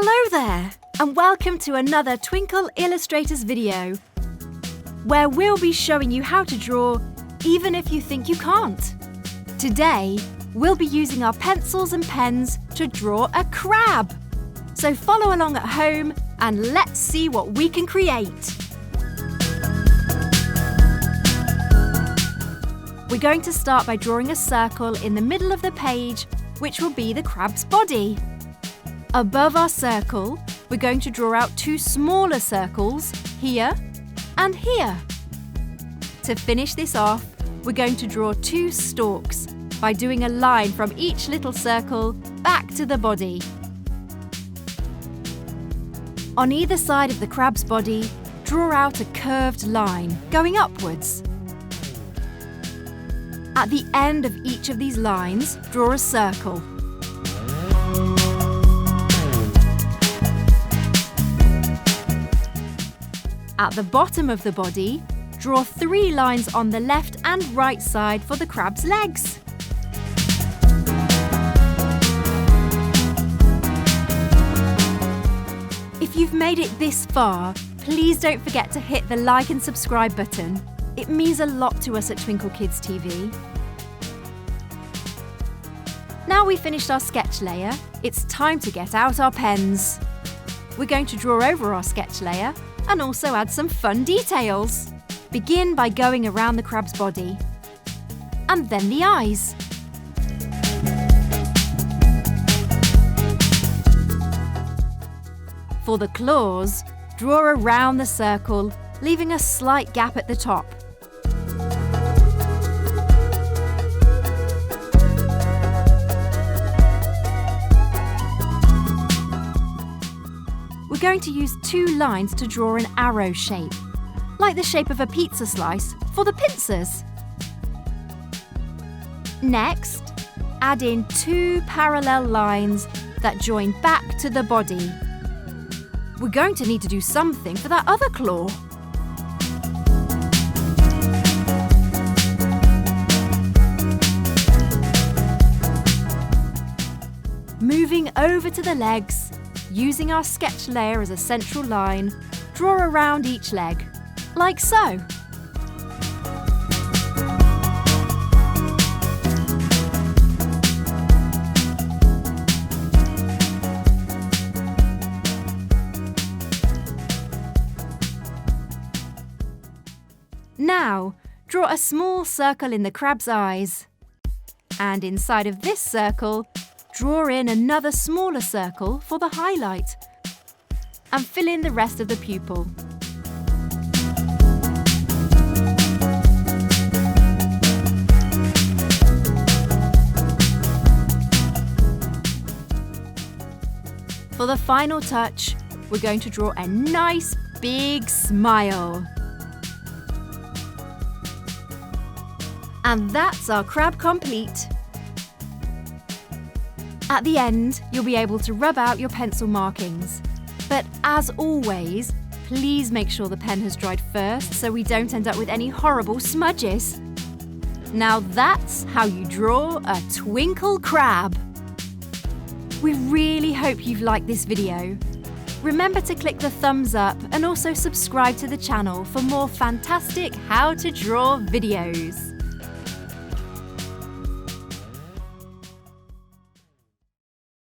Hello there, and welcome to another Twinkl Illustrators video, where we'll be showing you how to draw even if you think you can't. Today, we'll be using our pencils and pens to draw a crab. So follow along at home and let's see what we can create. We're going to start by drawing a circle in the middle of the page, which will be the crab's body. Above our circle, we're going to draw out two smaller circles, here and here. To finish this off, we're going to draw two stalks by doing a line from each little circle back to the body. On either side of the crab's body, draw out a curved line going upwards. At the end of each of these lines, draw a circle. At the bottom of the body, draw 3 lines on the left and right side for the crab's legs. If you've made it this far, please don't forget to hit the like and subscribe button. It means a lot to us at Twinkl Kids TV. Now we've finished our sketch layer, it's time to get out our pens. We're going to draw over our sketch layer and also add some fun details. Begin by going around the crab's body. And then the eyes. For the claws, draw around the circle, leaving a slight gap at the top. We're going to use 2 lines to draw an arrow shape, like the shape of a pizza slice for the pincers. Next, add in 2 parallel lines that join back to the body. We're going to need to do something for that other claw. Moving over to the legs, using our sketch layer as a central line, draw around each leg, like so. Now, draw a small circle in the crab's eyes. And inside of this circle, draw in another smaller circle for the highlight. And fill in the rest of the pupil. For the final touch, we're going to draw a nice big smile. And that's our crab complete. At the end, you'll be able to rub out your pencil markings. But as always, please make sure the pen has dried first so we don't end up with any horrible smudges. Now that's how you draw a Twinkl crab. We really hope you've liked this video. Remember to click the thumbs up and also subscribe to the channel for more fantastic how to draw videos.